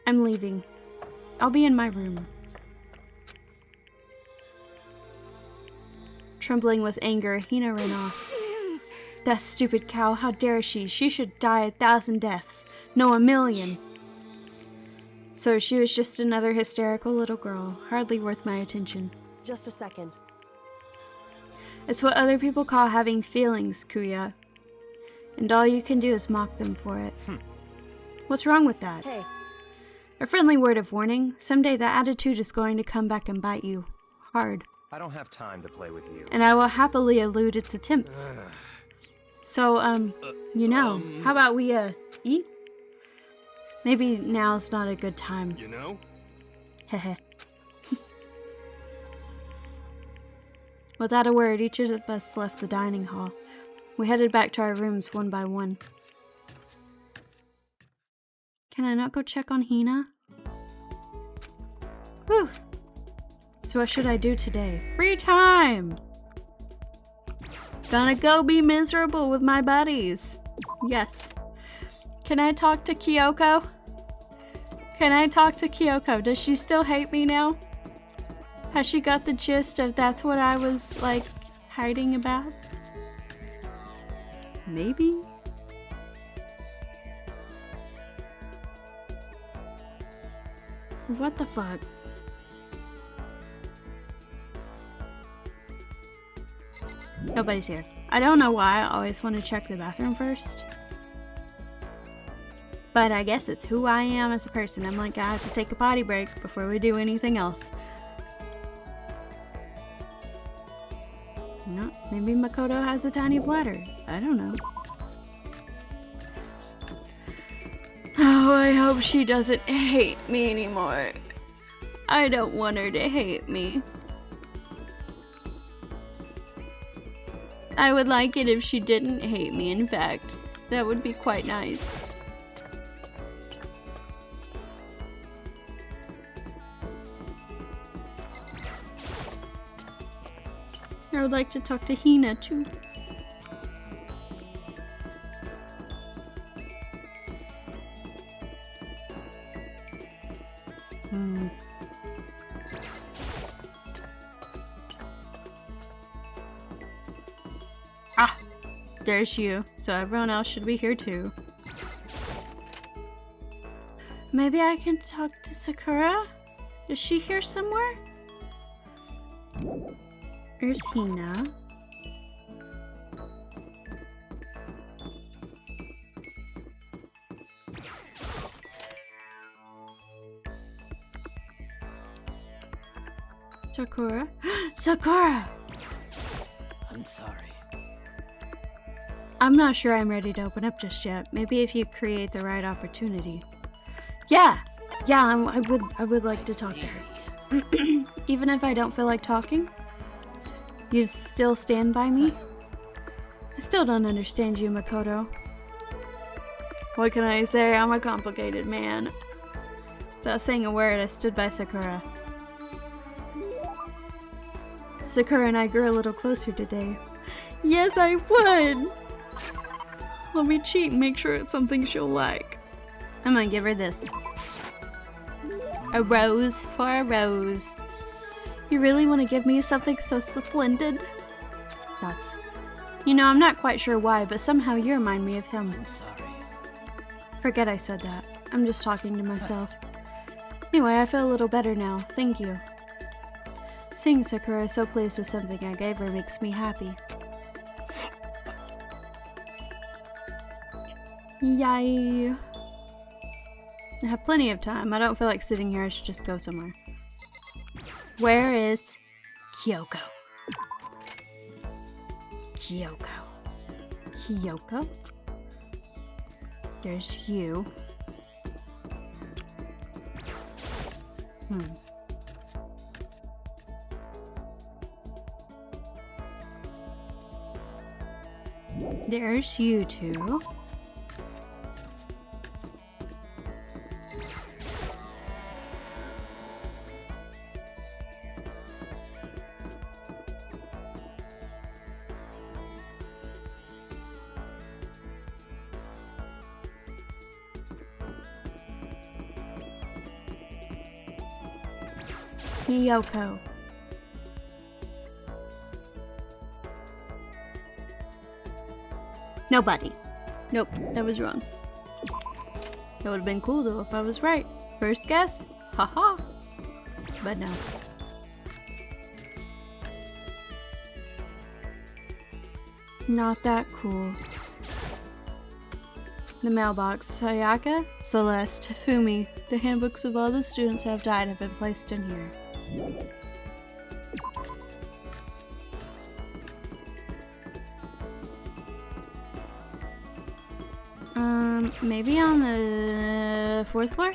I'm leaving. I'll be in my room. Trembling with anger, Hina ran off. That stupid cow, how dare she? She should die 1,000 deaths. No, 1,000,000. So she was just another hysterical little girl, hardly worth my attention. Just a second. It's what other people call having feelings, Kuya. And all you can do is mock them for it. What's wrong with that? Hey. A friendly word of warning. Someday that attitude is going to come back and bite you. Hard. I don't have time to play with you. And I will happily elude its attempts. So, you know, how about we, eat? Maybe now's not a good time. You know? Heh. Without a word, each of us left the dining hall. We headed back to our rooms one by one. Can I not go check on Hina? Whew. So what should I do today? Free time! Gonna go be miserable with my buddies. Yes. Can I talk to Kyoko? Can I talk to Kyoko? Does she still hate me now? Has she got the gist of that's what I was, like, hiding about? Maybe? What the fuck? Nobody's here. I don't know why I always want to check the bathroom first. But I guess it's who I am as a person. I'm like, I have to take a potty break before we do anything else. No, maybe Makoto has a tiny bladder. I don't know. Oh, I hope she doesn't hate me anymore. I don't want her to hate me. I would like it if she didn't hate me, in fact. That would be quite nice. I would like to talk to Hina too. Ah! There's you. So everyone else should be here too. Maybe I can talk to Sakura? Is she here somewhere? There's Hina. Sakura? Sakura! I'm sorry. I'm not sure I'm ready to open up just yet. Maybe if you create the right opportunity. Yeah! I would like to talk to her. Even if I don't feel like talking? You'd still stand by me? I still don't understand you, Makoto. What can I say? I'm a complicated man. Without saying a word, I stood by Sakura. Sakura and I grew a little closer today. Yes, I would! Let me cheat and make sure it's something she'll like. I'm gonna give her this. A rose for a rose. You really want to give me something so splendid? That's... You know, I'm not quite sure why, but somehow you remind me of him. I'm sorry. Forget I said that. I'm just talking to myself. Anyway, I feel a little better now. Thank you. Seeing Sakura so pleased with something I gave her makes me happy. Yay! I have plenty of time. I don't feel like sitting here. I should just go somewhere. Where is Kyoko? Kyoko. Kyoko? There's you. There's you two. Yoko. Nobody. Nope, that was wrong. That would have been cool though if I was right. First guess? Haha. But no. Not that cool. The mailbox. Sayaka, Celeste, Fumi. The handbooks of all the students who have died have been placed in here. Maybe on the 4th floor?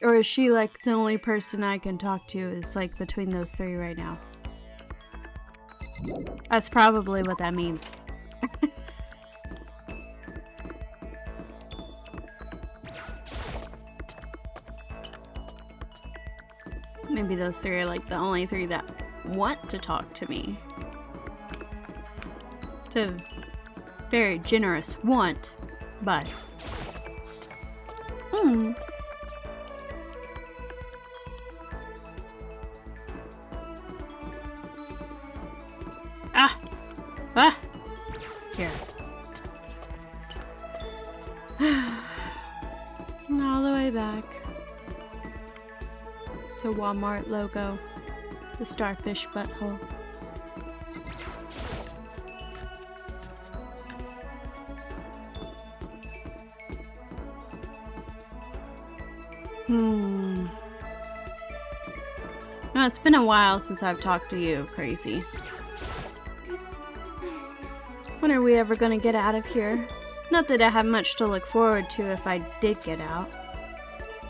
Or is she like the only person I can talk to is like between those 3 right now? That's probably what that means. Maybe those 3 are like the only 3 that want to talk to me. It's a very generous want, but... Ah! Here. All the way back to Walmart logo, the starfish butthole. No, it's been a while since I've talked to you, Crazy. When are we ever gonna get out of here? Not that I have much to look forward to if I did get out.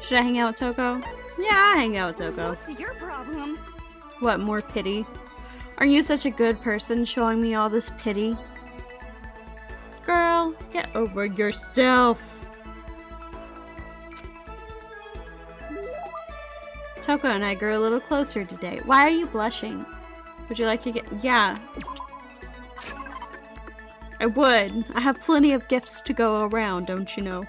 Should I hang out with Toko? Yeah, I hang out with Toko. What's your problem? What, more pity? Are you such a good person showing me all this pity? Girl, get over yourself. Toko and I grew a little closer today. Why are you blushing? Would you like to get... Yeah. I would. I have plenty of gifts to go around, don't you know?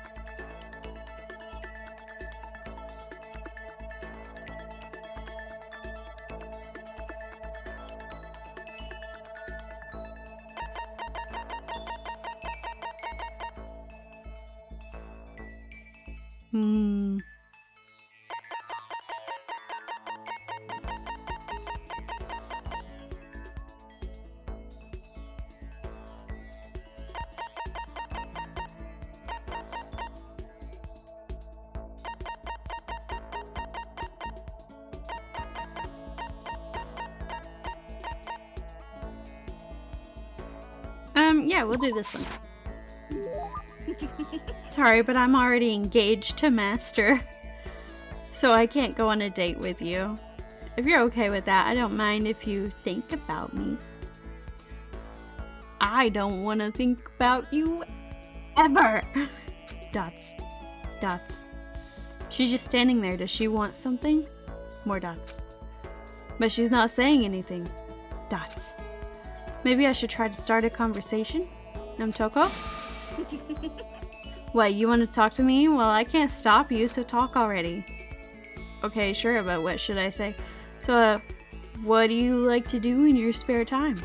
Yeah, we'll do this one. Sorry, but I'm already engaged to Master, so I can't go on a date with you. If you're okay with that, I don't mind if you think about me. I don't want to think about you ever. Dots. Dots. She's just standing there. Does she want something? More dots. But she's not saying anything. Dots. Maybe I should try to start a conversation? Toko? What, you want to talk to me? Well, I can't stop you, so talk already. Okay, sure, but what should I say? So, what do you like to do in your spare time?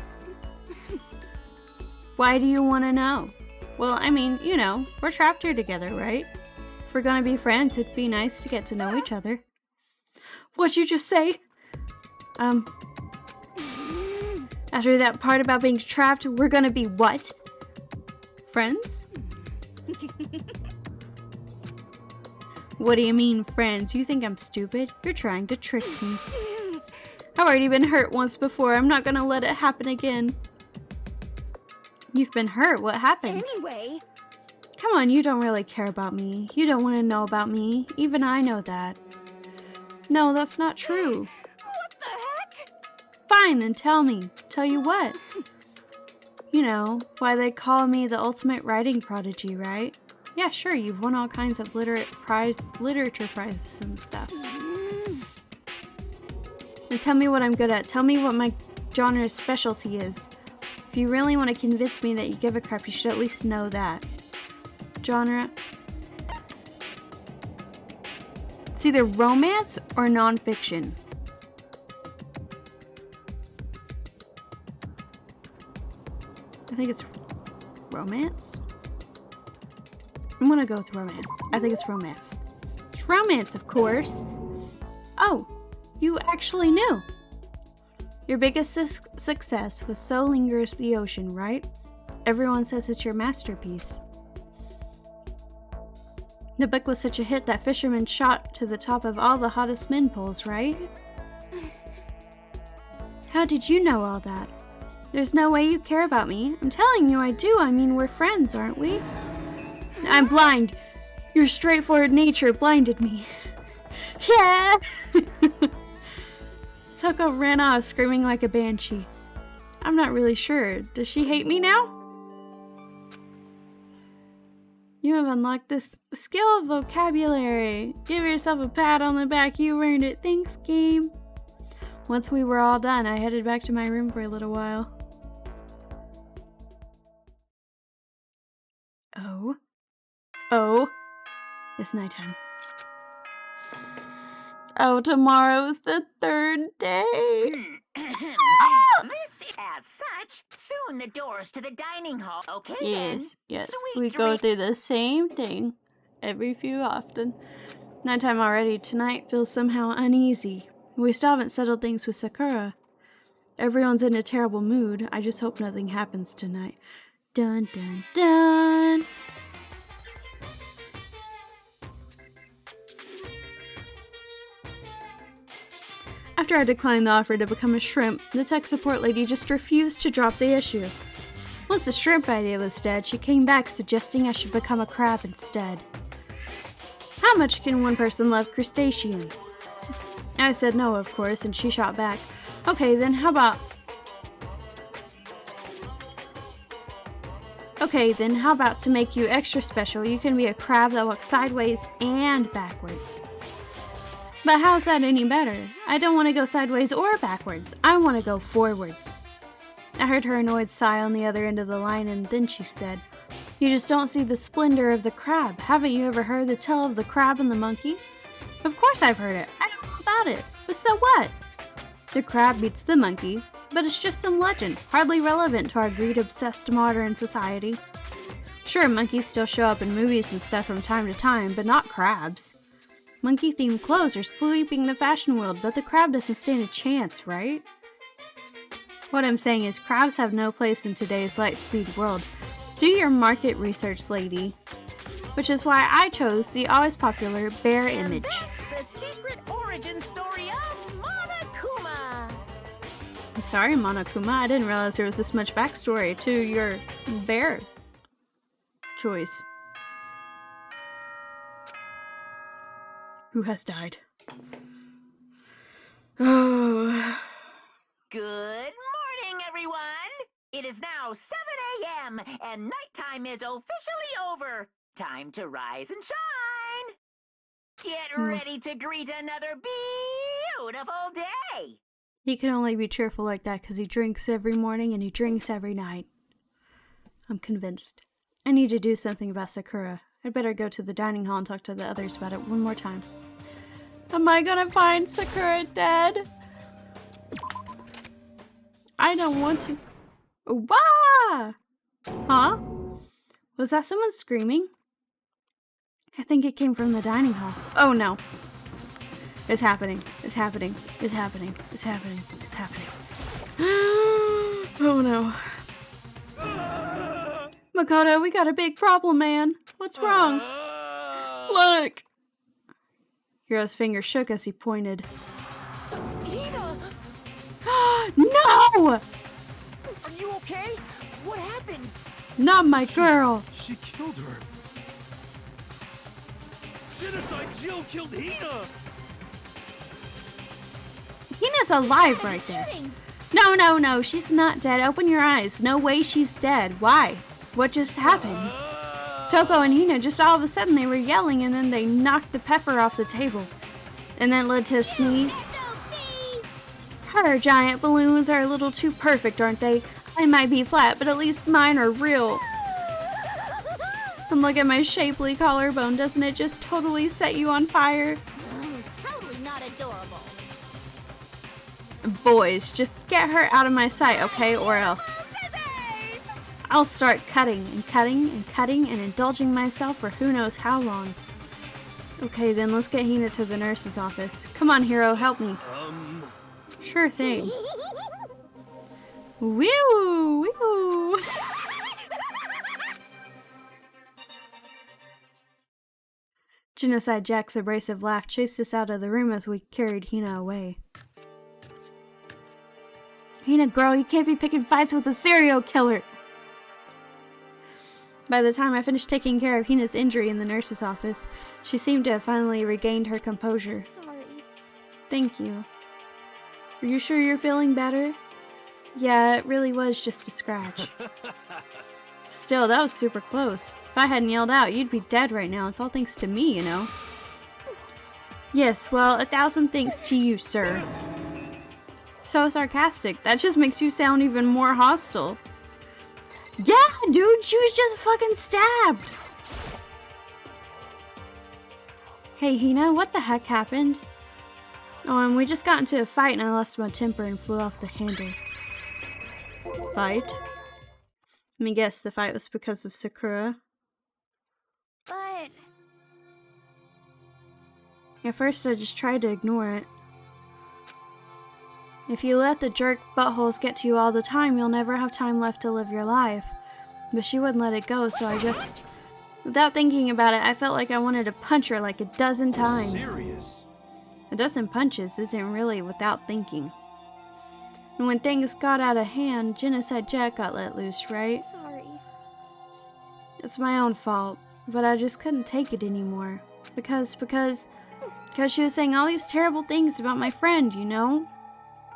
Why do you want to know? Well, I mean, you know, we're trapped here together, right? If we're gonna be friends, it'd be nice to get to know each other. What'd you just say? After that part about being trapped, we're gonna be what? Friends? What do you mean, friends? You think I'm stupid? You're trying to trick me. I've already been hurt once before. I'm not gonna let it happen again. You've been hurt? What happened? Anyway. Come on, you don't really care about me. You don't want to know about me. Even I know that. No, that's not true. What the heck? Fine, then tell me. Tell you what? You know, why they call me the ultimate writing prodigy, right? Yeah, sure, you've won all kinds of literature prizes and stuff. And tell me what I'm good at. Tell me what my genre's specialty is. If you really want to convince me that you give a crap, you should at least know that. Genre. It's either romance or nonfiction. I think it's romance. I'm gonna go with romance. I think it's romance. It's romance, of course. Oh, you actually knew. Your biggest success was So Lingers the Ocean, right? Everyone says it's your masterpiece. The book was such a hit that fishermen shot to the top of all the hottest men polls, right? How did you know all that? There's no way you care about me. I'm telling you I do. I mean, we're friends, aren't we? I'm blind. Your straightforward nature blinded me. Yeah! Toko ran off screaming like a banshee. I'm not really sure. Does she hate me now? You have unlocked this skill of vocabulary. Give yourself a pat on the back. You earned it. Thanks, game. Once we were all done, I headed back to my room for a little while. Oh. It's nighttime. Oh, tomorrow's the third day. This as such, soon the doors to the dining hall. Okay, Yes. Sweet We go through the same thing every few often. Nighttime already. Tonight feels somehow uneasy. We still haven't settled things with Sakura. Everyone's in a terrible mood. I just hope nothing happens tonight. Dun dun dun. After I declined the offer to become a shrimp, the tech support lady just refused to drop the issue. Once the shrimp idea was dead, she came back suggesting I should become a crab instead. How much can one person love crustaceans? I said no, of course, and she shot back. Okay, then how about to make you extra special, you can be a crab that walks sideways and backwards. But how's that any better? I don't want to go sideways or backwards. I want to go forwards. I heard her annoyed sigh on the other end of the line, and then she said, You just don't see the splendor of the crab. Haven't you ever heard the tale of the crab and the monkey? Of course I've heard it. I know all about it. But so what? The crab beats the monkey, but it's just some legend, hardly relevant to our greed-obsessed modern society. Sure, monkeys still show up in movies and stuff from time to time, but not crabs. Monkey-themed clothes are sweeping the fashion world, but the crab doesn't stand a chance, right? What I'm saying is crabs have no place in today's light-speed world. Do your market research, lady. Which is why I chose the always popular bear image. That's the secret origin story of Monokuma. I'm sorry, Monokuma. I didn't realize there was this much backstory to your bear choice. Who has died? Oh. Good morning, everyone. It is now 7 a.m. and nighttime is officially over. Time to rise and shine. Get ready to greet another beautiful day. He can only be cheerful like that because he drinks every morning and he drinks every night. I'm convinced. I need to do something about Sakura. I'd better go to the dining hall and talk to the others about it one more time. Am I gonna find Sakura dead? I don't want to. Wah! Huh? Was that someone screaming? I think it came from the dining hall. Oh no. It's happening. It's happening. It's happening. It's happening. It's happening. Oh no. Makoto, we got a big problem, man. What's wrong? Look! Hiro's finger shook as he pointed. Hina! No! Are you okay? What happened? Not my girl! She killed her. Genocide Jill killed Hina! Hina's alive right there. No, no, no, she's not dead. Open your eyes. No way she's dead. Why? What just happened? Toko and Hina, just all of a sudden they were yelling and then they knocked the pepper off the table. And that led to a sneeze. Her giant balloons are a little too perfect, aren't they? I might be flat, but at least mine are real. And look at my shapely collarbone. Doesn't it just totally set you on fire? Totally not adorable. Boys, just get her out of my sight, okay? Or else. I'll start cutting and cutting and cutting and indulging myself for who knows how long. Okay, then let's get Hina to the nurse's office. Come on, Hiro, help me. Sure thing. Woo! Woo! Genocide Jack's abrasive laugh chased us out of the room as we carried Hina away. Hina, girl, you can't be picking fights with a serial killer! By the time I finished taking care of Hina's injury in the nurse's office, she seemed to have finally regained her composure. Sorry. Thank you. Are you sure you're feeling better? Yeah, it really was just a scratch. Still, that was super close. If I hadn't yelled out, you'd be dead right now. It's all thanks to me, you know. Yes, well, 1,000 thanks to you, sir. So sarcastic. That just makes you sound even more hostile. Yeah, dude, she was just fucking stabbed. Hey, Hina, what the heck happened? Oh, and we just got into a fight and I lost my temper and flew off the handle. Fight? Let me guess, the fight was because of Sakura. But... At first I just tried to ignore it. If you let the jerk buttholes get to you all the time, you'll never have time left to live your life. But she wouldn't let it go, so I just... Without thinking about it, I felt like I wanted to punch her like a dozen times. Serious? A dozen punches isn't really without thinking. And when things got out of hand, Genocide Jack got let loose, right? Sorry. It's my own fault, but I just couldn't take it anymore. Because she was saying all these terrible things about my friend, you know?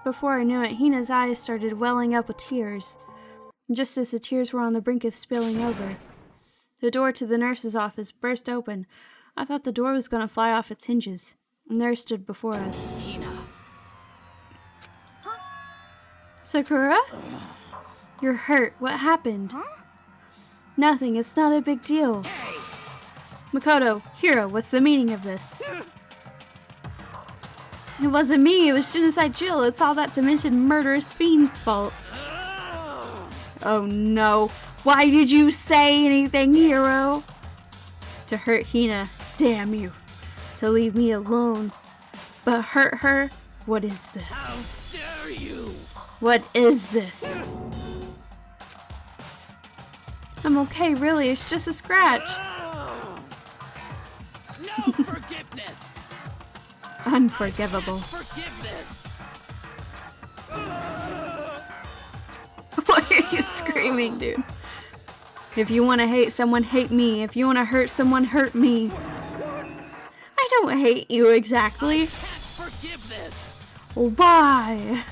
Before I knew it, Hina's eyes started welling up with tears. Just as the tears were on the brink of spilling over, the door to the nurse's office burst open. I thought the door was going to fly off its hinges. And there stood before us Hina. Sakura? You're hurt. What happened? Huh? Nothing. It's not a big deal. Hey. Makoto, Hiro, what's the meaning of this? It wasn't me. It was Genocide Jill. It's all that demented murderous fiend's fault. Oh no. Why did you say anything, Hiro? To hurt Hina. Damn you. To leave me alone. But hurt her? What is this? How dare you! What is this? I'm okay, really. It's just a scratch. Oh. No forgiveness! Unforgivable. Forgiveness! Why are you screaming, dude? If you want to hate someone, hate me. If you want to hurt someone, hurt me. I don't hate you exactly. I can't forgive this! Why?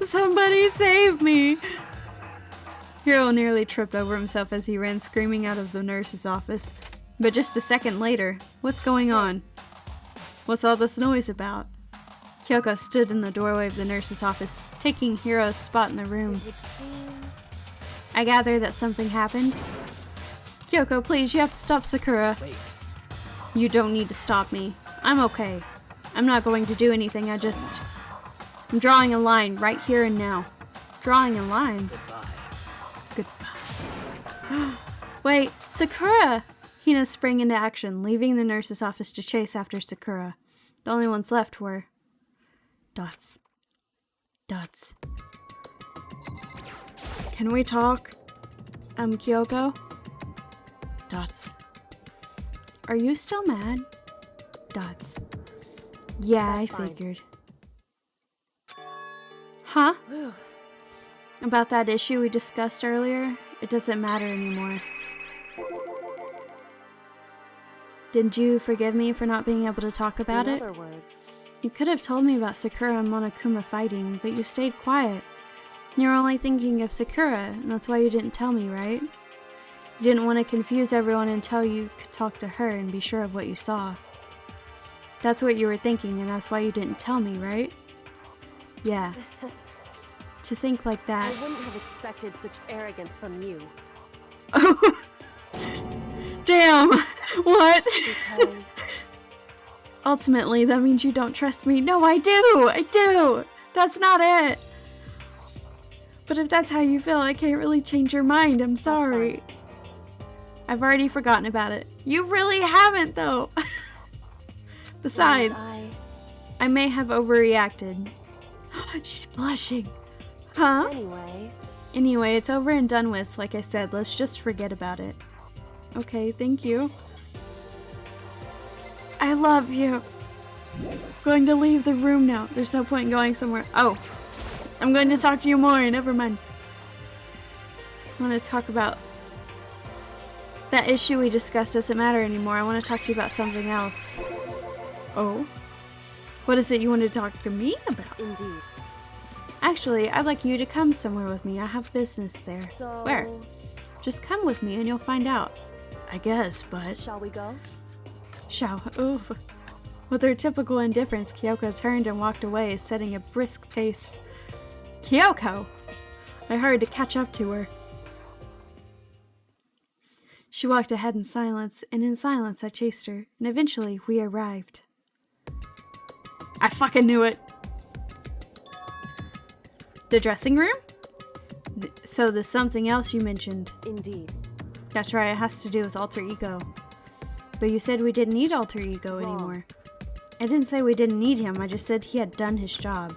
Somebody save me! Hiro nearly tripped over himself as he ran screaming out of the nurse's office. But just a second later, what's going on? What's all this noise about? Kyoko stood in the doorway of the nurse's office, taking Hiro's spot in the room. I gather that something happened. Kyoko, please, you have to stop Sakura. Wait. You don't need to stop me. I'm okay. I'm not going to do anything, I'm drawing a line right here and now. Drawing a line? Goodbye. Wait, Sakura! Hina sprang into action, leaving the nurse's office to chase after Sakura. The only ones left were... Dots. Dots. Can we talk? Kyoko? Dots. Are you still mad? Dots. Yeah, That's I fine. figured. Huh? About that issue we discussed earlier? It doesn't matter anymore. Didn't you forgive me for not being able to talk about it? In other words, You could have told me about Sakura and Monokuma fighting, but you stayed quiet. You're only thinking of Sakura, and that's why you didn't tell me, right? You didn't want to confuse everyone until you could talk to her and be sure of what you saw. That's what you were thinking, and that's why you didn't tell me, right? Yeah. To think like I that. wouldn't have expected such arrogance from you. Oh. Damn! What? Because Ultimately, that means you don't trust me. No, I do! I do! That's not it! But if that's how you feel, I can't really change your mind. I'm sorry. I've already forgotten about it. You really haven't, though! Besides, I may have overreacted. She's blushing. Huh? Anyway, it's over and done with. Like I said, let's just forget about it. Okay, thank you. I love you. Going to leave the room now. There's no point in going somewhere. Oh, I'm going to talk to you more. Never mind. I want to talk about that issue we discussed. Doesn't matter anymore. I want to talk to you about something else. Oh? What is it you want to talk to me about? Indeed. Actually, I'd like you to come somewhere with me. I have business there. So Where? Just come with me and you'll find out. I guess, but... Shall we go? Ooh. With her typical indifference, Kyoko turned and walked away, setting a brisk pace. Kyoko! I hurried to catch up to her. She walked ahead in silence, and in silence I chased her, and eventually we arrived. I fucking knew it! The dressing room? So the something else you mentioned. Indeed. That's right, it has to do with alter ego. But you said we didn't need alter ego anymore. I didn't say we didn't need him, I just said he had done his job.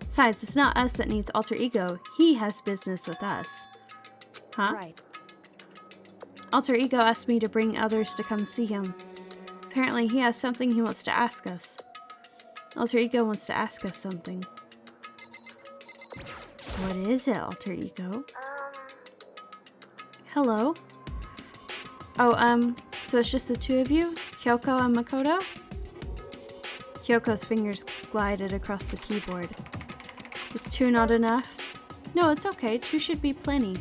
Besides, it's not us that needs alter ego, he has business with us. Huh? Right. Alter ego asked me to bring others to come see him. Apparently he has something he wants to ask us. Alter ego wants to ask us something. What is it, alter ego? Hello? Oh, so it's just the two of you? Kyoko and Makoto? Kyoko's fingers glided across the keyboard. Is two not enough? No, it's okay. Two should be plenty.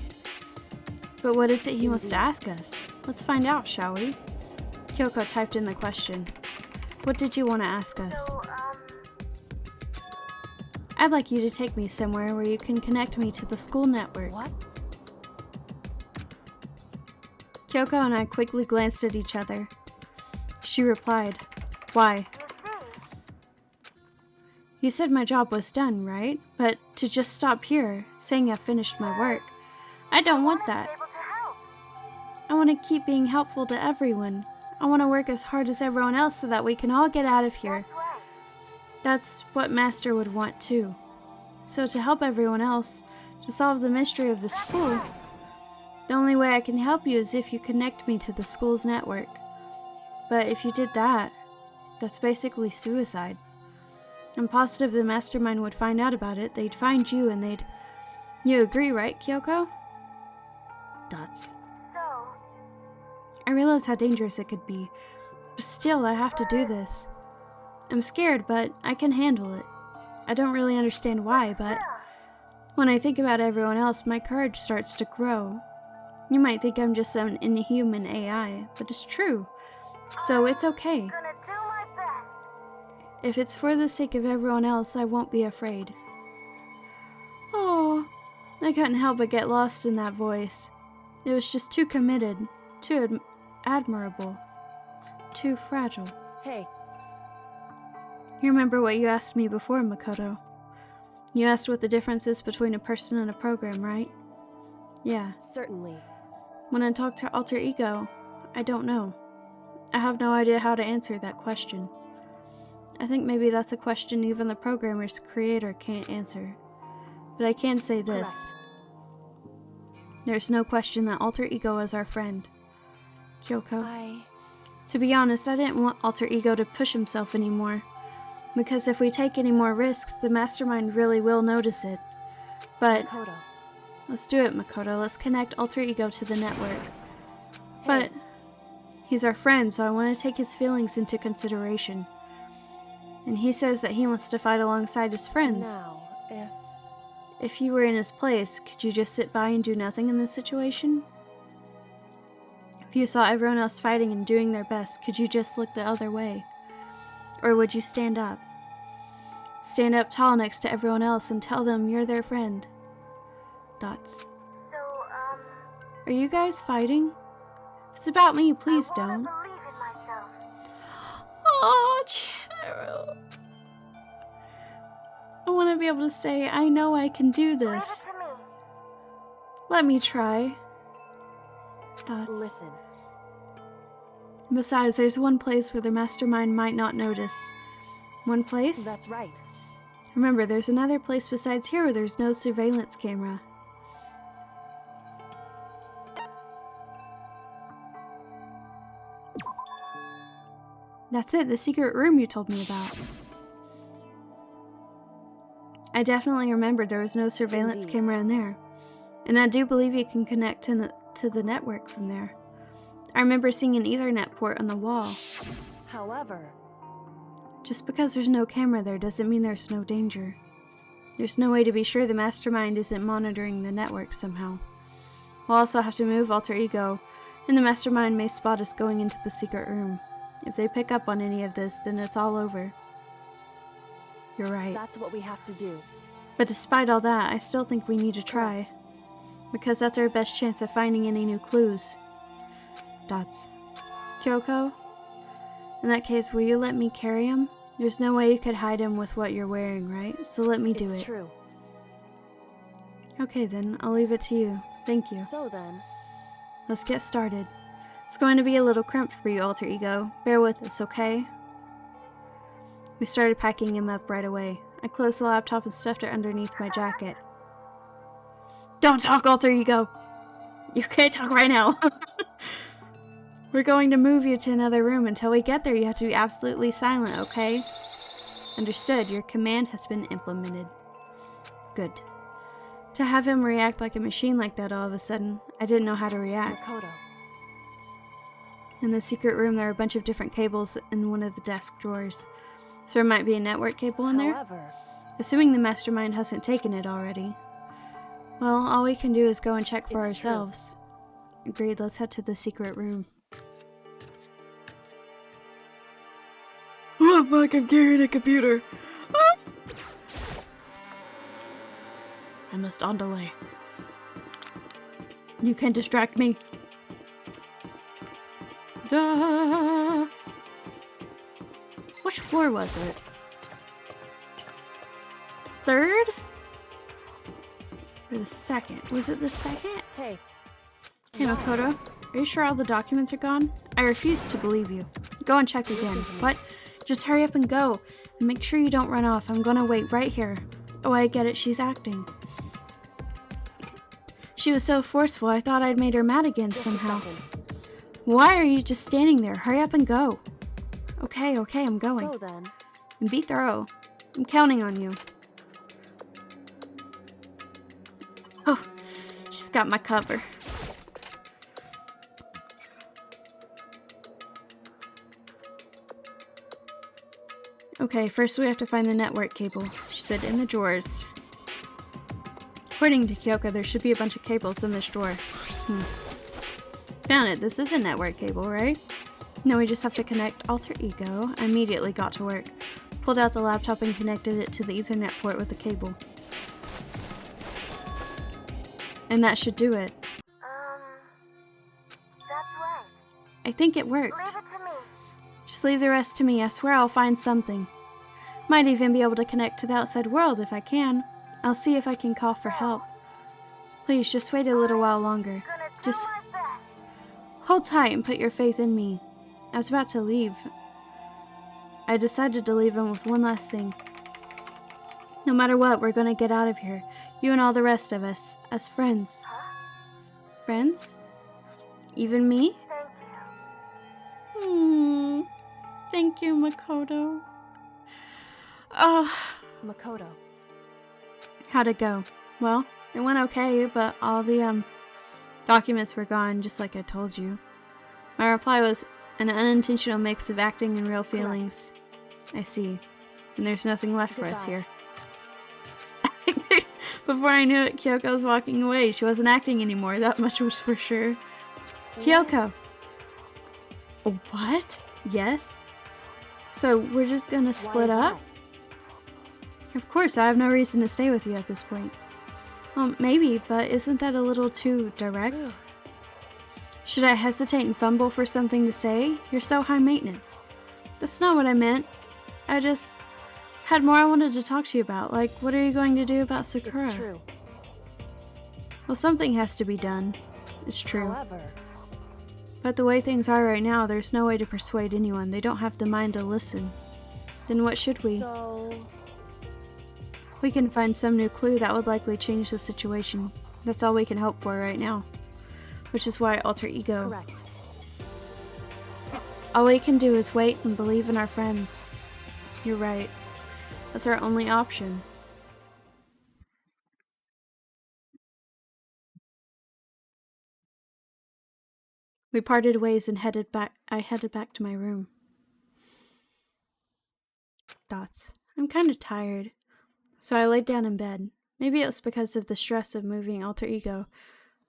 But what is it he wants to ask us? Let's find out, shall we? Kyoko typed in the question. What did you want to ask us? I'd like you to take me somewhere where you can connect me to the school network. What? Kyoko and I quickly glanced at each other. She replied, Why? You said my job was done, right? But to just stop here, saying I've finished my work, I don't want that. I want to keep being helpful to everyone. I want to work as hard as everyone else so that we can all get out of here. That's what Master would want too. So to help everyone else, to solve the mystery of the school, the only way I can help you is if you connect me to the school's network. But if you did that, that's basically suicide. I'm positive the mastermind would find out about it. They'd find you and they'd... You agree, right, Kyoko? Dots. I realize how dangerous it could be, but still, I have to do this. I'm scared, but I can handle it. I don't really understand why, but when I think about everyone else, my courage starts to grow. You might think I'm just an inhuman AI, but it's true. So it's okay. If it's for the sake of everyone else, I won't be afraid. Oh, I couldn't help but get lost in that voice. It was just too committed, too admirable, too fragile. Hey. You remember what you asked me before, Makoto? You asked what the difference is between a person and a program, right? Yeah. Certainly. When I talk to alter ego, I don't know. I have no idea how to answer that question. I think maybe that's a question even the programmer's creator can't answer. But I can say this. Correct. There's no question that alter ego is our friend. Kyoko. To be honest, I didn't want alter ego to push himself anymore. Because if we take any more risks, the mastermind really will notice it. But Makoto. Let's do it, Makoto. Let's connect alter ego to the network. Hey. But He's our friend, so I want to take his feelings into consideration. And he says that he wants to fight alongside his friends. Now, If you were in his place, could you just sit by and do nothing in this situation? If you saw everyone else fighting and doing their best, could you just look the other way? Or would you stand up? Stand up tall next to everyone else and tell them you're their friend. Dots. Are you guys fighting? If it's about me, please don't. Oh, Cheryl. I want to be able to say, I know I can do this. Let me try. Dots. listen. Besides, there's one place where the mastermind might not notice. One place? That's right. Remember, there's another place besides here where there's no surveillance camera. That's it, the secret room you told me about. I definitely remember there was no surveillance Indeed. camera in there. And I do believe you can connect to the network from there. I remember seeing an Ethernet port on the wall. However, Just because there's no camera there doesn't mean there's no danger. There's no way to be sure the mastermind isn't monitoring the network somehow. We'll also have to move Alter Ego, and the mastermind may spot us going into the secret room. If they pick up on any of this, then it's all over. You're right. that's what we have to do. But despite all that, I still think we need to try. Because that's our best chance of finding any new clues. Dots. Kyoko? In that case, will you let me carry him? There's no way you could hide him with what you're wearing, right? So let me do It's it. true. Okay then, I'll leave it to you. Thank you. So then, Let's get started. It's going to be a little cramped for you, Alter Ego. Bear with us, okay? We started packing him up right away. I closed the laptop and stuffed it underneath my jacket. Don't talk, Alter Ego! You can't talk right now. We're going to move you to another room. Until we get there, you have to be absolutely silent, okay? Understood. Your command has been implemented. Good. To have him react like a machine like that all of a sudden, I didn't know how to react. Makoto. In the secret room, there are a bunch of different cables in one of the desk drawers. So there might be a network cable in there? However, Assuming the mastermind hasn't taken it already. Well, all we can do is go and check for It's true. ourselves. Agreed, let's head to the secret room. Oh, fuck, I'm carrying a computer. Ah! I must on delay. You can't distract me. Duh. Which floor was it? Third? Or the second? Was it the second? hey, Hey Makoto, are you sure all the documents are gone? I refuse to believe you. Go and check again. Listen to me. What? Just hurry up and go. And make sure you don't run off. I'm gonna wait right here. Oh, I get it. She's acting. She was so forceful, I thought I'd made her mad again just somehow. a second. Why are you just standing there? Hurry up and go. Okay, I'm going. So then, And be thorough. I'm counting on you. Oh, she's got my cover. Okay, first we have to find the network cable. She said in the drawers. According to Kyoko, there should be a bunch of cables in this drawer. Found it. This is a network cable, right? No, we just have to connect Alter Ego. I immediately got to work. Pulled out the laptop and connected it to the Ethernet port with the cable. And that should do it. That's right. I think it worked. Leave it to me. Just leave the rest to me. I swear I'll find something. Might even be able to connect to the outside world if I can. I'll see if I can call for help. Please, just wait a little while longer. Gonna do Just my best. hold tight and put your faith in me. I was about to leave. I decided to leave him with one last thing. No matter what, we're gonna get out of here. You and all the rest of us. As friends. Friends? Even me? Thank you. Thank you, Makoto. Oh, Makoto. how'd it go? Well, it went okay, but all the documents were gone, just like I told you. My reply was, An unintentional mix of acting and real feelings. I see. And there's nothing left for us here. Before I knew it, Kyoko was walking away. She wasn't acting anymore, that much was for sure. Kyoko! What? Yes? So, we're just gonna split up? Of course, I have no reason to stay with you at this point. Well, maybe, but isn't that a little too direct? Should I hesitate and fumble for something to say? You're so high maintenance. That's not what I meant. I just had more I wanted to talk to you about. Like, what are you going to do about Sakura? It's true. Well, something has to be done. It's true. However, But the way things are right now, there's no way to persuade anyone. They don't have the mind to listen. Then what should we? so We can find some new clue that would likely change the situation. That's all we can hope for right now. Which is why alter ego. correct. All we can do is wait and believe in our friends. You're right. That's our only option. We parted ways and I headed back to my room. Dots. I'm kind of tired. So I laid down in bed. Maybe it was because of the stress of moving alter ego,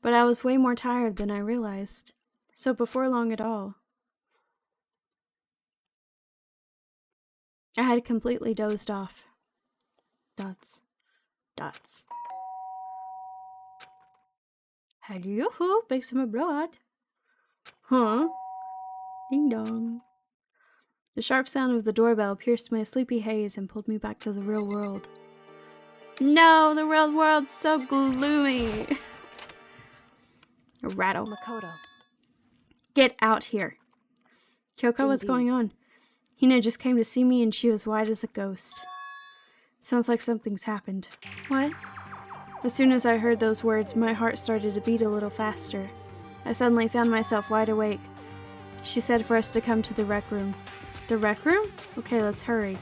but I was way more tired than I realized. So before long at all, I had completely dozed off. Dots. Dots. Hello, big summer blowout. Huh? Ding dong. The sharp sound of the doorbell pierced my sleepy haze and pulled me back to the real world. No, the real world's so gloomy. A rattle. Makoto. Get out here. Kyoko, what's Indeed. going on? Hina just came to see me and she was white as a ghost. Sounds like something's happened. What? As soon as I heard those words, my heart started to beat a little faster. I suddenly found myself wide awake. She said for us to come to the rec room. The rec room? Okay, let's hurry.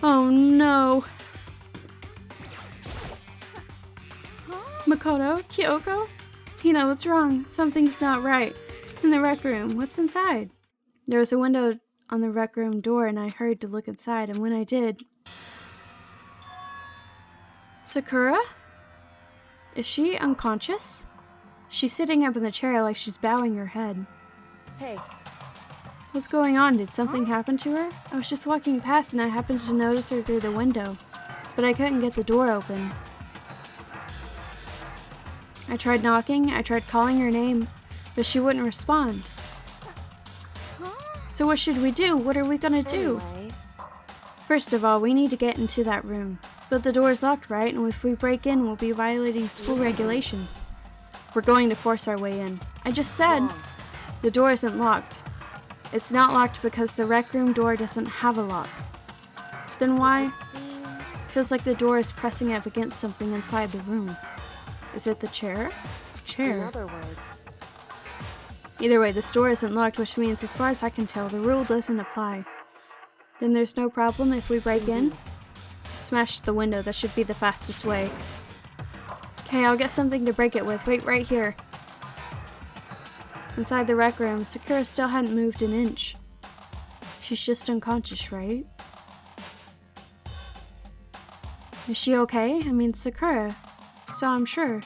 Oh no! Makoto? Kyoko? Hina, what's wrong? Something's not right. In the rec room. What's inside? There was a window on the rec room door and I hurried to look inside, and when I did... Sakura? Is she unconscious? She's sitting up in the chair like she's bowing her head. Hey, What's going on? Did something happen to her? I was just walking past and I happened to notice her through the window, but I couldn't get the door open. I tried knocking, I tried calling her name, but she wouldn't respond. So what should we do? What are we gonna do? anyway, First of all, we need to get into that room. But the door's locked, right? And if we break in, we'll be violating school regulations. We're going to force our way in. I just said wrong. the door isn't locked. It's not locked because the rec room door doesn't have a lock. Then why? It seems Feels like the door is pressing up against something inside the room. Is it the chair? in Chair. other words, Either way, this door isn't locked, which means, as far as I can tell, the rule doesn't apply. Then there's no problem if we break in? Smash the window, that should be the fastest way. Okay, I'll get something to break it with. Wait right here. Inside the rec room, Sakura still hadn't moved an inch. She's just unconscious, right? Is she okay? I mean, Sakura. So I'm sure.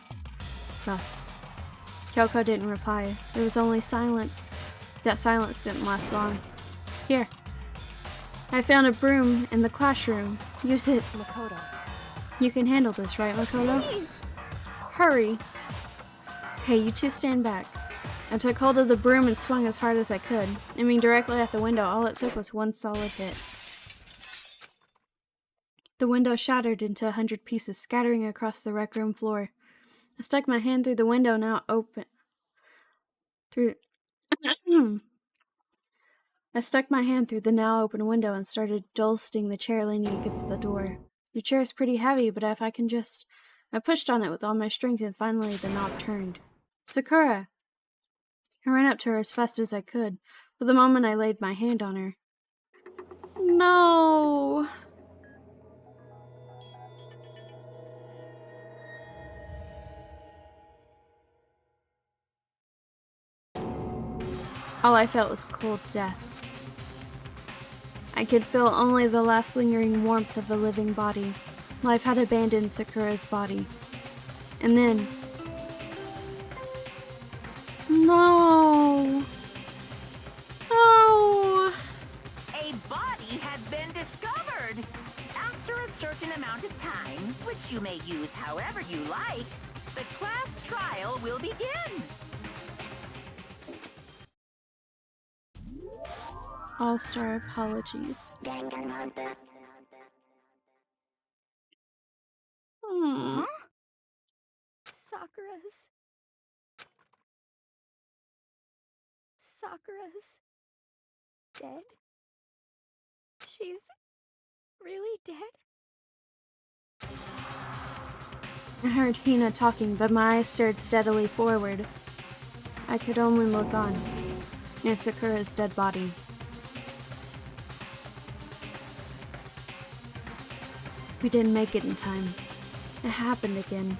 Dots. Kyoko didn't reply. There was only silence. That silence didn't last long. Here. I found a broom in the classroom. Use it. Makoto. You can handle this, right, Makoto? Please. Hurry. Okay, you two stand back. I took hold of the broom and swung as hard as I could. I mean, directly at the window. All it took was one solid hit. The window shattered into 100 pieces, scattering across the rec room floor. I stuck my hand through the window, now open. I stuck my hand through the now open window and started jolting the chair leaning against the door. The chair is pretty heavy, but if I can just... I pushed on it with all my strength and finally the knob turned. Sakura! I ran up to her as fast as I could, but the moment I laid my hand on her... No! All I felt was cold death. I could feel only the last lingering warmth of a living body. Life had abandoned Sakura's body. And then... No! No! A body has been discovered. After a certain amount of time, which you may use however you like, the class trial will begin. All-star apologies. Danganronpa. Hmm. Sakura's dead? She's really dead? I heard Hina talking, but my eyes stared steadily forward. I could only look on, near Sakura's dead body. We didn't make it in time. It happened again.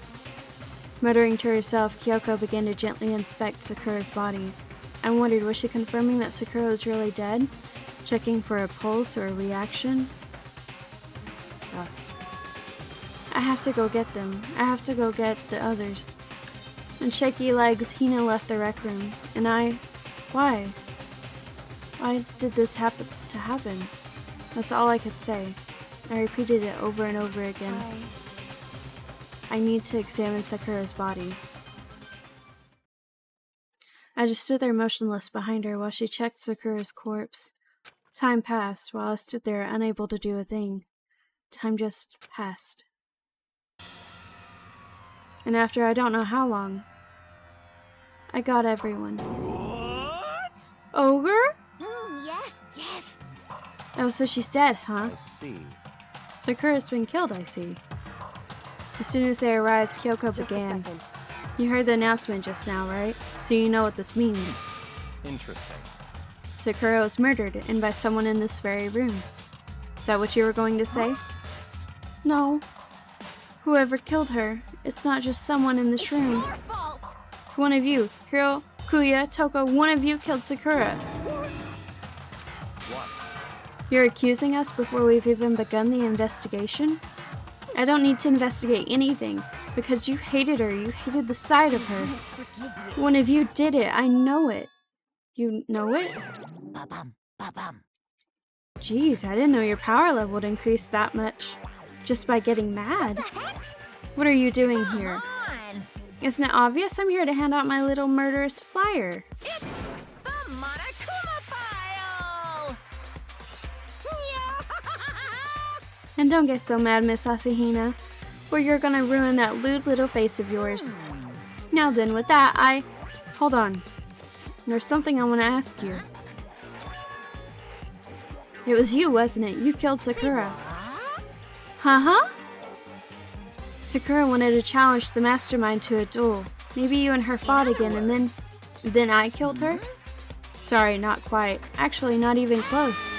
Muttering to herself, Kyoko began to gently inspect Sakura's body. I wondered, was she confirming that Sakura was really dead? Checking for a pulse or a reaction? Thoughts. I have to go get them. I have to go get the others. And shaky legs, Hina left the rec room. And I... Why? Why did this happen? That's all I could say. I repeated it over and over again. I need to examine Sakura's body. I just stood there motionless behind her while she checked Sakura's corpse. Time passed while I stood there unable to do a thing. Time just passed. And after I don't know how long, I got everyone. What? Ogre? Yes. Oh, so she's dead, huh? I see. Sakura's been killed, I see. As soon as they arrived, Kyoko Just a began. second. You heard the announcement just now, right? So you know what this means. Interesting. Sakura was murdered, and by someone in this very room. Is that what you were going to say? No. Whoever killed her, it's not just someone in this room. Your fault. It's one of you. Hiro, Kuya, Toko, one of you killed Sakura. What? You're accusing us before we've even begun the investigation? I don't need to investigate anything, because you hated her, you hated the sight of her. One of you did it, I know it. You know it? Ba-bum, ba-bum. Jeez, I didn't know your power level would increase that much. Just by getting mad. What are you doing here? Come on. Isn't it obvious I'm here to hand out my little murderous flyer? It's the Monokuma file. And don't get so mad, Miss Asahina, or you're gonna ruin that lewd little face of yours. Now then, with that, Hold on. There's something I want to ask you. It was you, wasn't it? You killed Sakura. Huh? Sakura wanted to challenge the mastermind to a duel. Maybe you and her fought again, and then I killed her? Sorry, not quite. Actually, not even close.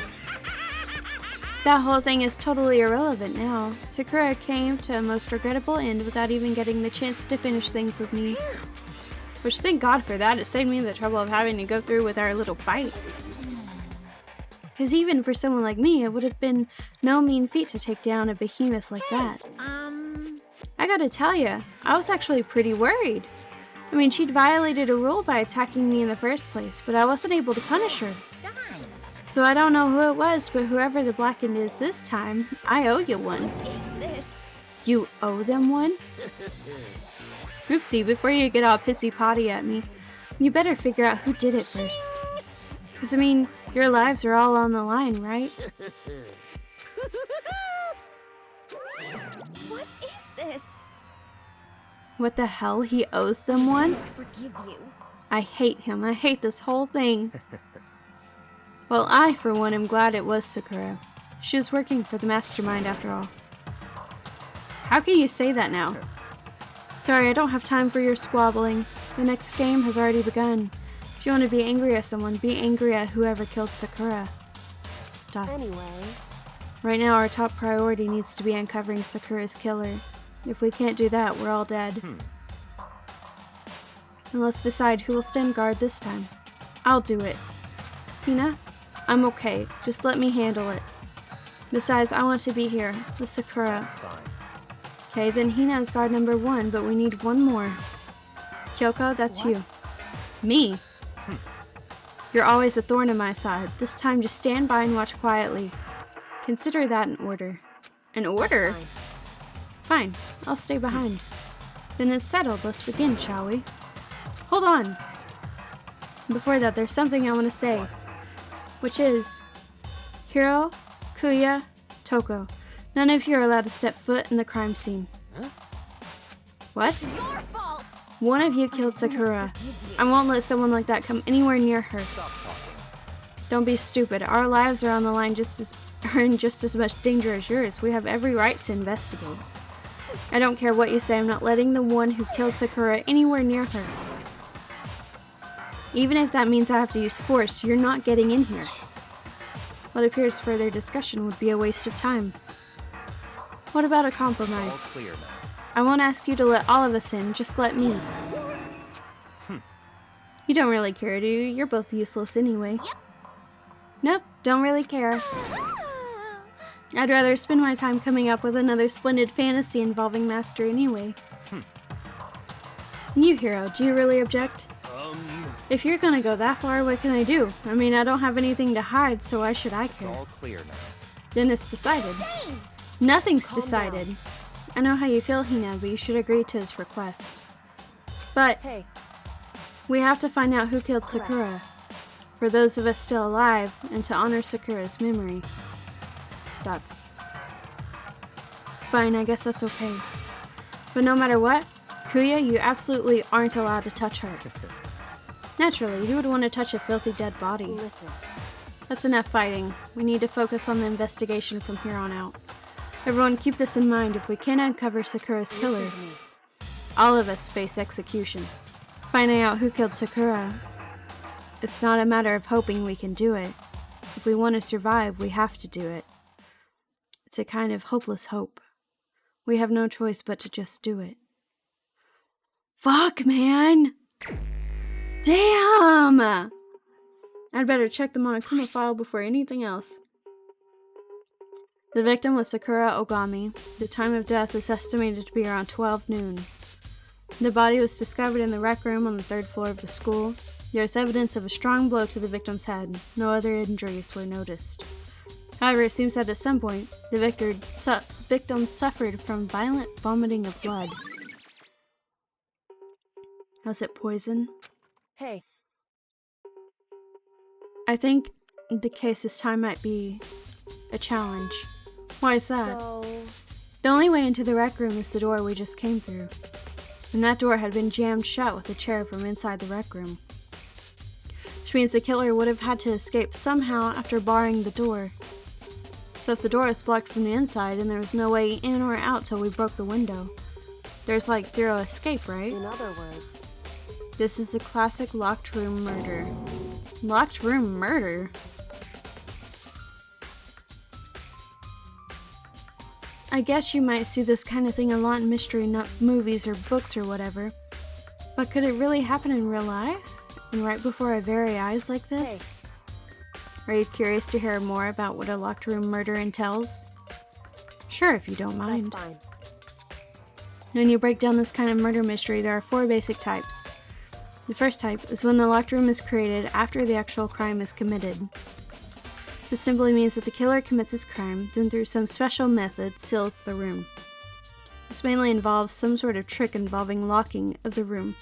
That whole thing is totally irrelevant now. Sakura came to a most regrettable end without even getting the chance to finish things with me. Which, thank God for that, it saved me the trouble of having to go through with our little fight. Because even for someone like me, it would have been no mean feat to take down a behemoth like that. I gotta tell ya, I was actually pretty worried. I mean, she'd violated a rule by attacking me in the first place, but I wasn't able to punish her. So I don't know who it was, but whoever the Blackened is this time, I owe you one. Is this? You owe them one? Oopsie, before you get all pissy-potty at me, you better figure out who did it first. Because, I mean, your lives are all on the line, right? What is this? What the hell? He owes them one? Forgive you. I hate him. I hate this whole thing. Well, I, for one, am glad it was Sakura. She was working for the mastermind, after all. How can you say that now? Sorry, I don't have time for your squabbling. The next game has already begun. If you want to be angry at someone, be angry at whoever killed Sakura. Dots. Anyway, Right now, our top priority needs to be uncovering Sakura's killer. If we can't do that, we're all dead. And let's decide who will stand guard this time. I'll do it. Hina, I'm okay. Just let me handle it. Besides, I want to be here. The Sakura. That's fine. Okay, then Hina is guard number 1, but we need one more. Kyoko, that's you. Me? You're always a thorn in my side. This time just stand by and watch quietly. Consider that an order. An order? Fine, I'll stay behind. Then it's settled. Let's begin, shall we? Hold on! Before that, there's something I want to say. Which is... Hiro, Kuya, Toko. None of you are allowed to step foot in the crime scene. Huh? What? Your fault! One of you killed Sakura. I won't let someone like that come anywhere near her. Stop talking. Don't be stupid. Our lives are on the line are in just as much danger as yours. We have every right to investigate. I don't care what you say. I'm not letting the one who killed Sakura anywhere near her. Even if that means I have to use force, you're not getting in here. What appears further discussion would be a waste of time. What about a It's all compromise? clear now. I won't ask you to let all of us in, just let me. You don't really care, do you? You're both useless anyway. Nope, don't really care. I'd rather spend my time coming up with another splendid fantasy involving Master anyway. You, Hiro, do you really object? If you're gonna go that far, what can I do? I mean, I don't have anything to hide, so why should I It's care? all clear now. Then it's decided. Nothing's decided. I know how you feel, Hina, but you should agree to his request. But Hey, we have to find out who killed Sakura. For those of us still alive, and to honor Sakura's memory. That's... Fine, I guess that's okay. But no matter what, Kuya, you absolutely aren't allowed to touch her. Naturally, who would want to touch a filthy dead body? listen. That's enough fighting. We need to focus on the investigation from here on out. Everyone keep this in mind. If we can't uncover Sakura's killer, Listen to me. all of us face execution. Finding out who killed Sakura, it's not a matter of hoping we can do it. If we want to survive, we have to do it. It's a kind of hopeless hope. We have no choice but to just do it. Fuck, man! Damn! I'd better check the Monokuma file before anything else. The victim was Sakura Ogami. The time of death is estimated to be around 12 noon. The body was discovered in the rec room on the 3rd floor of the school. There is evidence of a strong blow to the victim's head. No other injuries were noticed. However, it seems that at some point, the victim suffered from violent vomiting of blood. Was it poison? Hey, I think the case this time might be a challenge. Why is that? so... The only way into the rec room is the door we just came through. And that door had been jammed shut with a chair from inside the rec room. Which means the killer would have had to escape somehow after barring the door. So if the door is blocked from the inside and there was no way in or out till we broke the window, there's like zero escape, right? In other words, This is a classic locked room murder. Locked room murder? I guess you might see this kind of thing a lot in mystery movies or books or whatever. But could it really happen in real life? And right before our very eyes like this? Are you curious to hear more about what a locked room murder entails? Sure, if you don't that's mind. fine. When you break down this kind of murder mystery, there are 4 basic types. The first type is when the locked room is created after the actual crime is committed. This simply means that the killer commits his crime, then through some special method seals the room. This mainly involves some sort of trick involving locking of the room.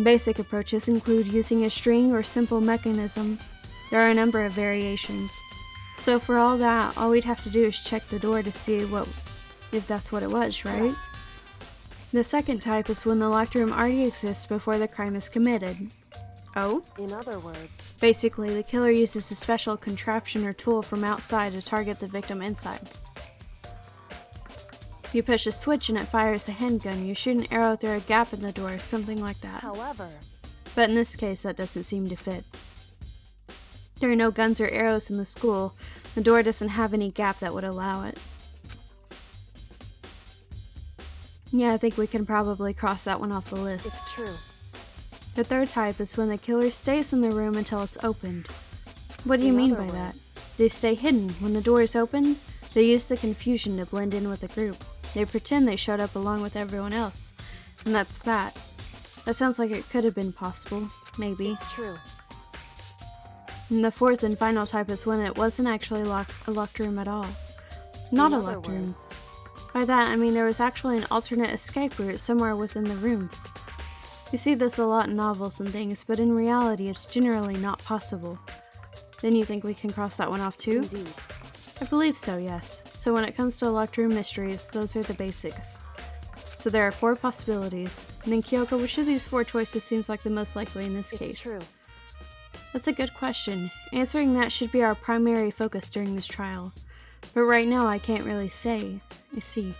Basic approaches include using a string or simple mechanism. There are a number of variations. So for all that, all we'd have to do is check the door to see if that's what it was, right? The second type is when the locked room already exists before the crime is committed. Oh? In other words, Basically, the killer uses a special contraption or tool from outside to target the victim inside. You push a switch and it fires a handgun. You shoot an arrow through a gap in the door, something like that. however, But in this case, that doesn't seem to fit. There are no guns or arrows in the school. The door doesn't have any gap that would allow it. Yeah, I think we can probably cross that one off the list. it's true. The third type is when the killer stays in the room until it's opened. What do you mean by that? They stay hidden. When the door is open, they use the confusion to blend in with the group. They pretend they showed up along with everyone else. And that's that. That sounds like it could have been possible. Maybe. It's true. And the fourth and final type is when it wasn't actually a locked room at all. Not a locked room. By that, I mean there was actually an alternate escape route somewhere within the room. You see this a lot in novels and things, but in reality it's generally not possible. Then you think we can cross that one off too? Indeed. I believe so, yes. So when it comes to locked room mysteries, those are the basics. So there are 4 possibilities. And then Kyoko, which of these 4 choices seems like the most likely in this case? It's true. That's a good question. Answering that should be our primary focus during this trial. But right now I can't really say. I see.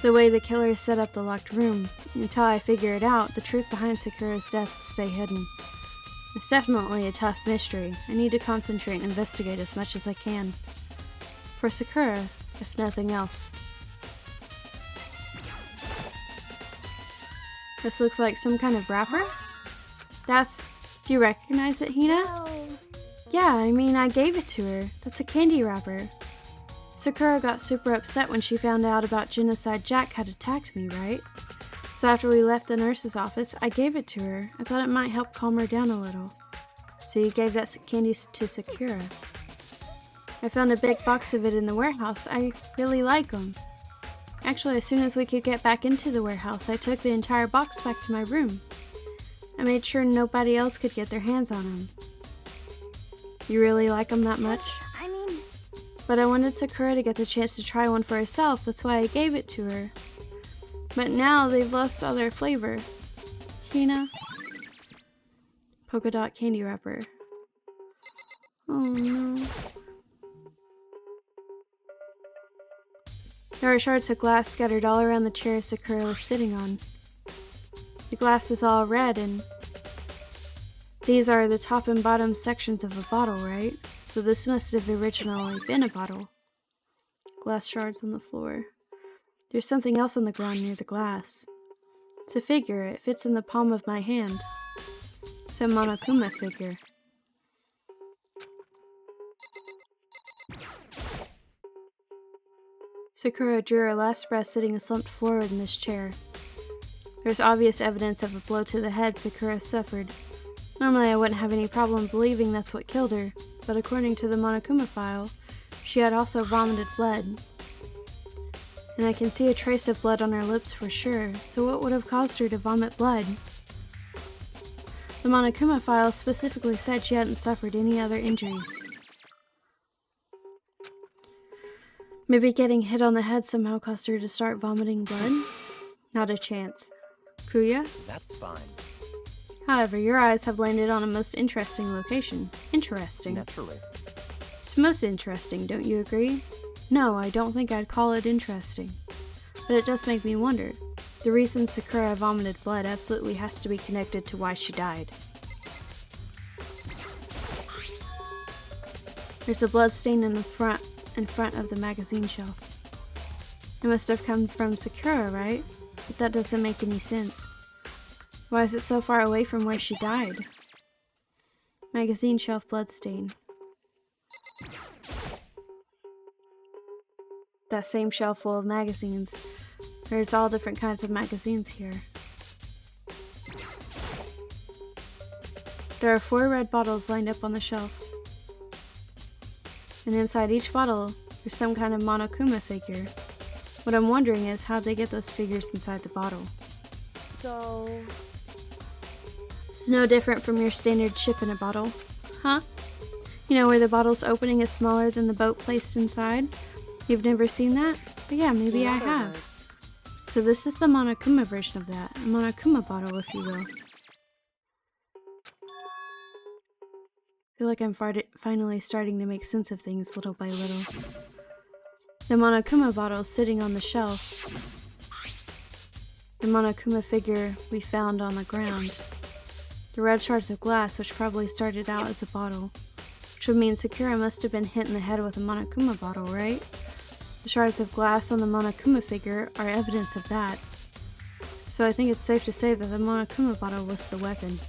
The way the killer set up the locked room, until I figure it out, the truth behind Sakura's death will stay hidden. It's definitely a tough mystery. I need to concentrate and investigate as much as I can. For Sakura, if nothing else. This looks like some kind of wrapper? Do you recognize it, Hina? Oh, Yeah, I mean, I gave it to her. That's a candy wrapper. Sakura got super upset when she found out about Genocide Jack had attacked me, right? So after we left the nurse's office, I gave it to her. I thought it might help calm her down a little. So you gave that candy to Sakura. I found a big box of it in the warehouse. I really like them. Actually, as soon as we could get back into the warehouse, I took the entire box back to my room. I made sure nobody else could get their hands on them. You really like them that much? I mean, But I wanted Sakura to get the chance to try one for herself, that's why I gave it to her. But now they've lost all their flavor. Hina? Polka dot candy wrapper. Oh no. There are shards of glass scattered all around the chair Sakura was sitting on. The glass is all red, and these are the top and bottom sections of a bottle, right? So this must have originally been a bottle. Glass shards on the floor. There's something else on the ground near the glass. It's a figure. It fits in the palm of my hand. It's a Monokuma figure. Sakura drew her last breath sitting slumped forward in this chair. There's obvious evidence of a blow to the head Sakura suffered. Normally I wouldn't have any problem believing that's what killed her, but according to the Monokuma file, she had also vomited blood. And I can see a trace of blood on her lips for sure, so what would have caused her to vomit blood? The Monokuma file specifically said she hadn't suffered any other injuries. Maybe getting hit on the head somehow caused her to start vomiting blood? Not a chance. Kuya? That's fine. However, your eyes have landed on a most interesting location. Interesting. Naturally. It's most interesting, don't you agree? No, I don't think I'd call it interesting. But it does make me wonder. The reason Sakura vomited blood absolutely has to be connected to why she died. There's a blood stain in front of the magazine shelf. It must have come from Sakura, right? But that doesn't make any sense. Why is it so far away from where she died? Magazine shelf bloodstain. That same shelf full of magazines. There's all different kinds of magazines here. There are 4 red bottles lined up on the shelf. And inside each bottle, there's some kind of Monokuma figure. What I'm wondering is how they get those figures inside the bottle. So, It's no different from your standard ship in a bottle. Huh? You know, where the bottle's opening is smaller than the boat placed inside? You've never seen that? But yeah, maybe I have. So this is the Monokuma version of that. A Monokuma bottle, if you will. I feel like I'm finally starting to make sense of things little by little. The Monokuma bottle is sitting on the shelf. The Monokuma figure we found on the ground. The red shards of glass, which probably started out as a bottle. Which would mean Sakura must have been hit in the head with a Monokuma bottle, right? The shards of glass on the Monokuma figure are evidence of that. So I think it's safe to say that the Monokuma bottle was the weapon.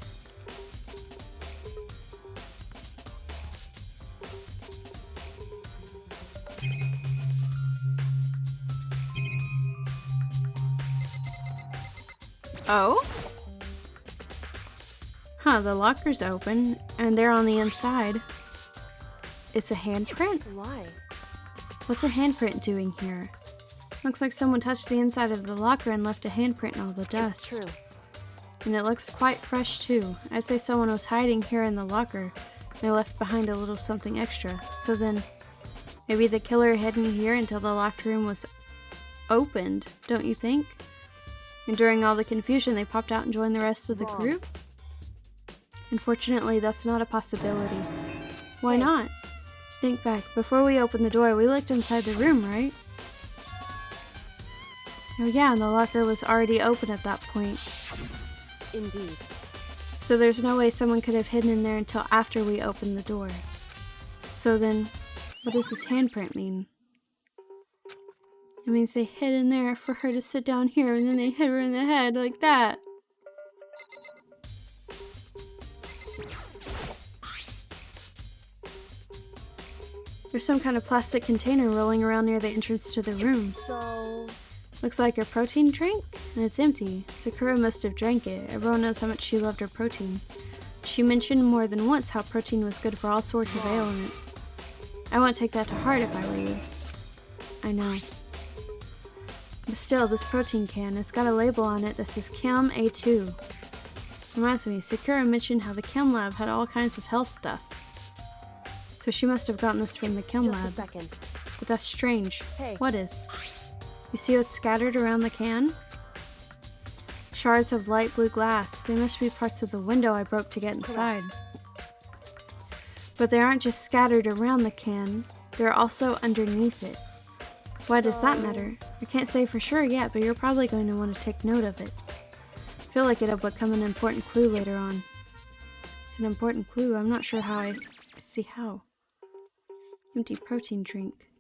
Oh? Huh, the locker's open, and they're on the inside. It's a handprint? Why? What's a handprint doing here? Looks like someone touched the inside of the locker and left a handprint in all the dust. It's true. And it looks quite fresh too. I'd say someone was hiding here in the locker. They left behind a little something extra. So then, maybe the killer hid in here until the locked room was opened, don't you think? And during all the confusion, they popped out and joined the rest of the group? Unfortunately, that's not a possibility. Why not? Think back. Before we opened the door, we looked inside the room, right? Oh yeah, and the locker was already open at that point. Indeed. So there's no way someone could have hidden in there until after we opened the door. So then, what does this handprint mean? It means they hid in there for her to sit down here, and then they hit her in the head like that. There's some kind of plastic container rolling around near the entrance to the room. So... Looks like a protein drink, and it's empty. Sakura must have drank it. Everyone knows how much she loved her protein. She mentioned more than once how protein was good for all sorts of ailments. I won't take that to heart if I were you. I know. But still, this protein can, it's got a label on it that says Chem A2. Reminds me, Sakura mentioned how the Chem lab had all kinds of health stuff. So she must have gotten this from the Chem Just lab. a second. But that's strange. Hey. What is? You see what's scattered around the can? Shards of light blue glass. They must be parts of the window I broke to get inside. But they aren't just scattered around the can, they're also underneath it. Why does that matter? I can't say for sure yet, but you're probably going to want to take note of it. I feel like it'll become an important clue later on. It's an important clue. I'm not sure how I see how. Empty protein drink.